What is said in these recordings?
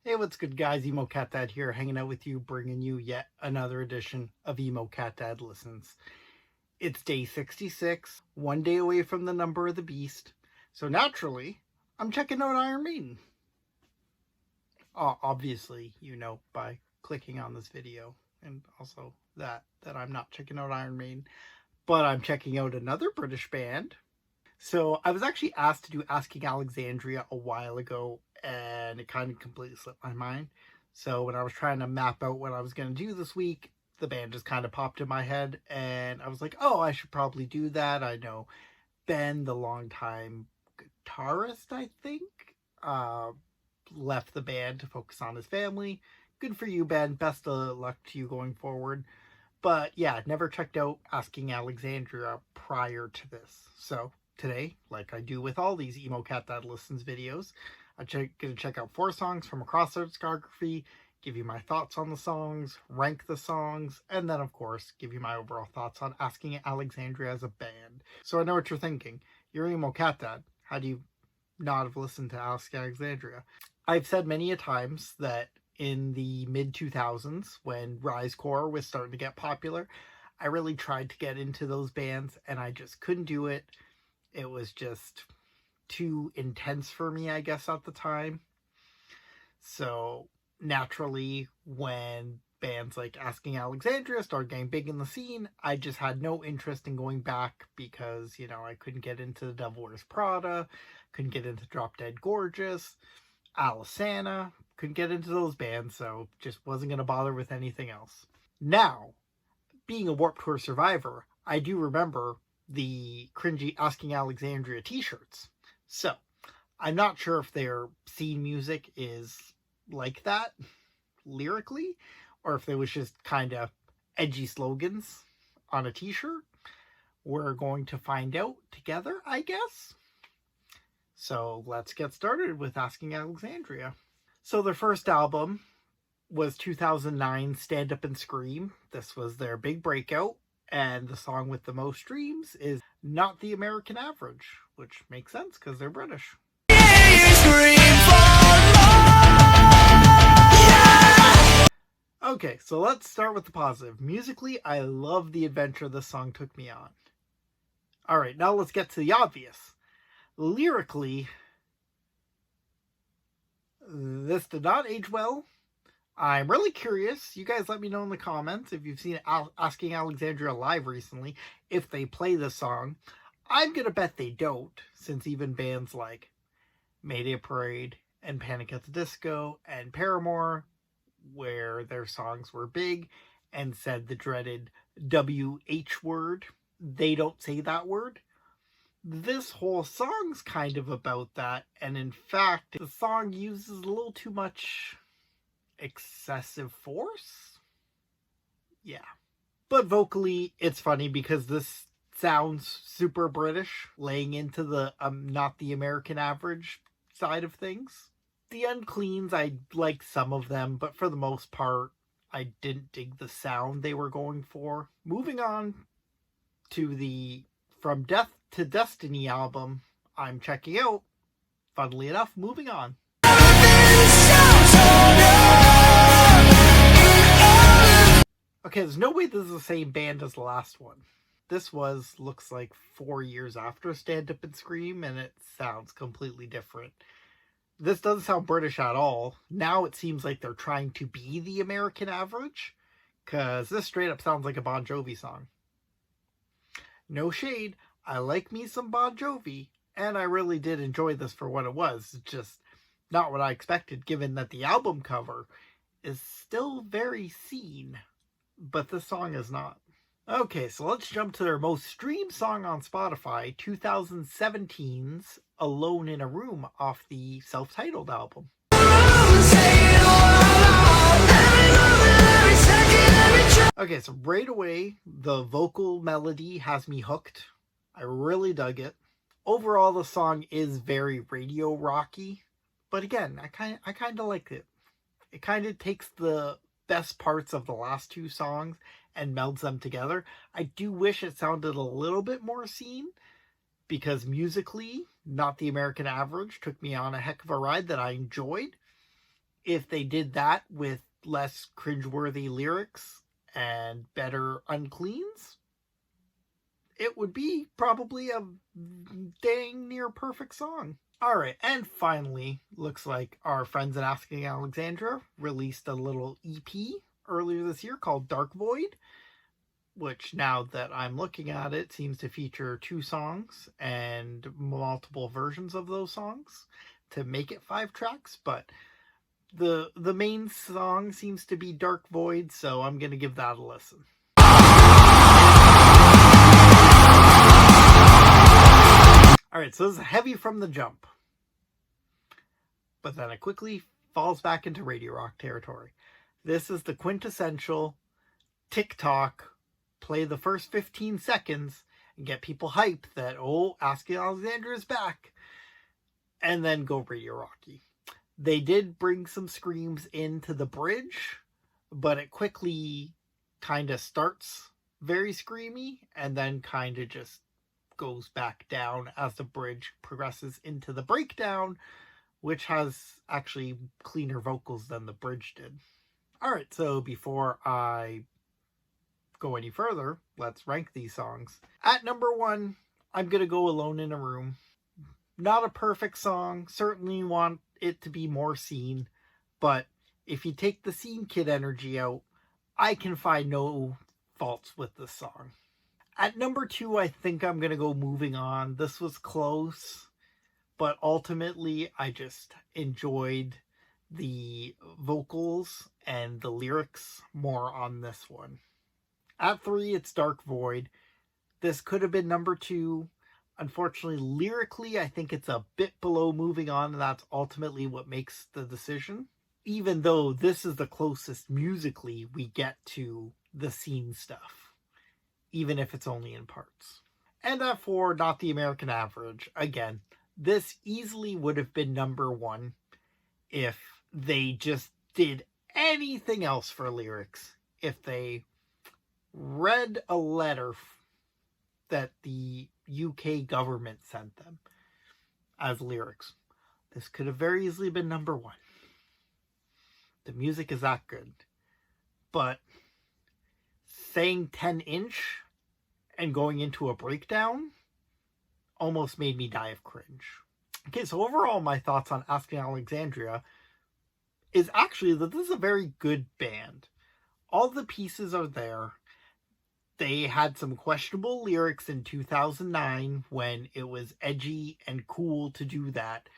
Hey, what's good, guys? Emo Cat Dad here, hanging out with you, bringing you yet another edition of Emo Cat Dad Listens. It's day 66, one day away from the number of the beast, so naturally, I'm checking out Iron Maiden. Obviously, you know, by clicking on this video, and also that I'm not checking out Iron Maiden, but I'm checking out another British band. So I was actually asked to do Asking Alexandria a while ago, and it kind of completely slipped my mind. So when I was trying to map out what I was going to do this week, the band just kind of popped in my head, and I was like, oh, I should probably do that. I know Ben, the longtime guitarist, I think, left the band to focus on his family. Good for you, Ben. Best of luck to you going forward. But yeah, never checked out Asking Alexandria prior to this. So today, like I do with all these Emo Cat Dad Listens videos, I'm gonna check out 4 songs from across their discography, give you my thoughts on the songs, rank the songs, and then of course give you my overall thoughts on Asking Alexandria as a band. So I know what you're thinking. You're Emo Cat Dad. How do you not have listened to Asking Alexandria? I've said many a times that in the mid-2000s, when Risecore was starting to get popular, I really tried to get into those bands, and I just couldn't do it. It was just too intense for me, I guess, at the time. So, naturally, when bands like Asking Alexandria started getting big in the scene, I just had no interest in going back because, you know, I couldn't get into The Devil Wears Prada, couldn't get into Drop Dead Gorgeous, Alexandria, couldn't get into those bands, so just wasn't going to bother with anything else. Now, being a Warped Tour survivor, I do remember the cringy Asking Alexandria t-shirts. So, I'm not sure if their scene music is like that, lyrically, or if it was just kind of edgy slogans on a t-shirt. We're going to find out together, I guess. So let's get started with Asking Alexandria. So their first album was 2009, Stand Up and Scream. This was their big breakout, and the song with the most streams is Not the American Average, which makes sense because they're British. Okay, so let's start with the positive. Musically, I love the adventure this song took me on. Alright, now let's get to the obvious. Lyrically, this did not age well. I'm really curious. You guys let me know in the comments if you've seen Asking Alexandria live recently, if they play this song. I'm going to bet they don't, since even bands like Mayday Parade and Panic at the Disco and Paramore, where their songs were big and said the dreaded WH word, they don't say that word. This whole song's kind of about that, and in fact, the song uses a little too much excessive force? Yeah. But vocally, it's funny because this sounds super British, laying into the not the American average side of things. The Uncleans, I like some of them, but for the most part, I didn't dig the sound they were going for. Moving on to the From Death to Destiny album I'm checking out. Funnily enough, moving on. Okay, there's no way this is the same band as the last one. This looks like 4 years after Stand Up and Scream, and it sounds completely different. This doesn't sound British at all. Now it seems like they're trying to be the American average, because this straight up sounds like a Bon Jovi song. No shade, I like me some Bon Jovi, and I really did enjoy this for what it was. It's just not what I expected, given that the album cover is still very scene, but this song is not. Okay, so let's jump to their most streamed song on Spotify, 2017's Alone in a Room off the self-titled album. Okay, so right away, the vocal melody has me hooked. I really dug it. Overall, the song is very radio rocky, but again, I kind of liked it. It kind of takes the best parts of the last 2 songs and melds them together. I do wish it sounded a little bit more scene, because musically, Not the American Average took me on a heck of a ride that I enjoyed. If they did that with less cringeworthy lyrics and better uncleans, it would be probably a dang near perfect song. Alright, and finally, looks like our friends at Asking Alexandria released a little EP earlier this year called Dark Void, which now that I'm looking at it seems to feature 2 songs and multiple versions of those songs to make it 5 tracks, but the main song seems to be Dark Void, so I'm going to give that a listen. Alright, so this is heavy from the jump. But then it quickly falls back into radio rock territory. This is the quintessential TikTok, play the first 15 seconds and get people hyped that, oh, Asking Alexandria is back, and then go radio rocky. They did bring some screams into the bridge, but it quickly kind of starts very screamy and then kind of just goes back down as the bridge progresses into the breakdown, which has actually cleaner vocals than the bridge did. Alright, so before I go any further, let's rank these songs. At number 1, I'm going to go Alone in a Room. Not a perfect song, certainly want it to be more scene, but if you take the scene kid energy out, I can find no faults with this song. At number 2, I think I'm going to go Moving On. This was close, but ultimately I just enjoyed the vocals and the lyrics more on this one. At 3, it's Dark Void. This could have been number 2. Unfortunately, lyrically, I think it's a bit below Moving On, and that's ultimately what makes the decision. Even though this is the closest musically we get to the scene stuff, even if it's only in parts. And at 4, Not the American Average. Again, this easily would have been number 1 if they just did anything else for lyrics. If they read a letter that the UK government sent them as lyrics, this could have very easily been number 1. The music is that good. But saying 10-inch and going into a breakdown almost made me die of cringe. Okay, so overall my thoughts on Asking Alexandria is actually that this is a very good band. All the pieces are there. They had some questionable lyrics in 2009 when it was edgy and cool to do that,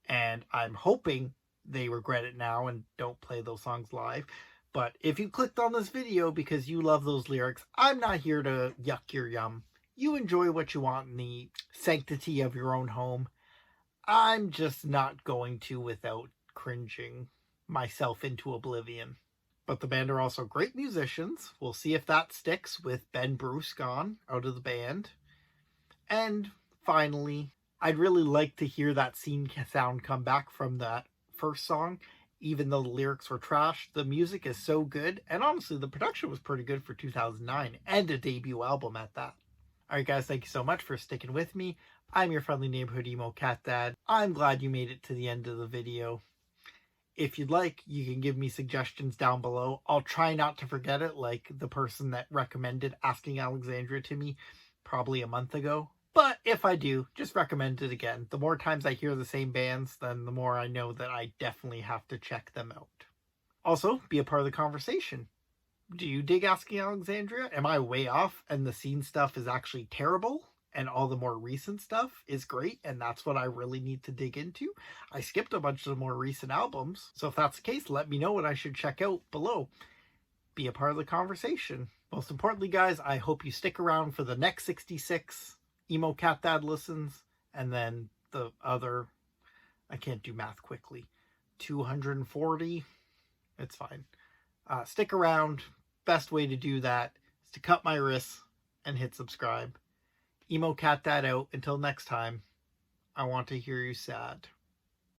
and I'm hoping they regret it now and don't play those songs live. But if you clicked on this video because you love those lyrics, I'm not here to yuck your yum. You enjoy what you want in the sanctity of your own home. I'm just not going to without cringing myself into oblivion. But the band are also great musicians. We'll see if that sticks with Ben Bruce gone out of the band. And finally, I'd really like to hear that scene sound come back from that first song. Even though the lyrics were trash, the music is so good. And honestly, the production was pretty good for 2009 and a debut album at that. Alright guys, thank you so much for sticking with me. I'm your friendly neighborhood Emo Cat Dad. I'm glad you made it to the end of the video. If you'd like, you can give me suggestions down below. I'll try not to forget it, like the person that recommended Asking Alexandria to me probably a month ago. But if I do, just recommend it again. The more times I hear the same bands, then the more I know that I definitely have to check them out. Also, be a part of the conversation. Do you dig Asking Alexandria? Am I way off and the scene stuff is actually terrible? And all the more recent stuff is great, and that's what I really need to dig into? I skipped a bunch of the more recent albums, so if that's the case, let me know what I should check out below. Be a part of the conversation. Most importantly, guys, I hope you stick around for the next 66 Emo Cat Dad listens, and then the other, I can't do math quickly, 240, it's fine. Stick around. Best way to do that is to cut my wrists and hit subscribe. Emo Cat Dad out. Until next time, I want to hear you sad.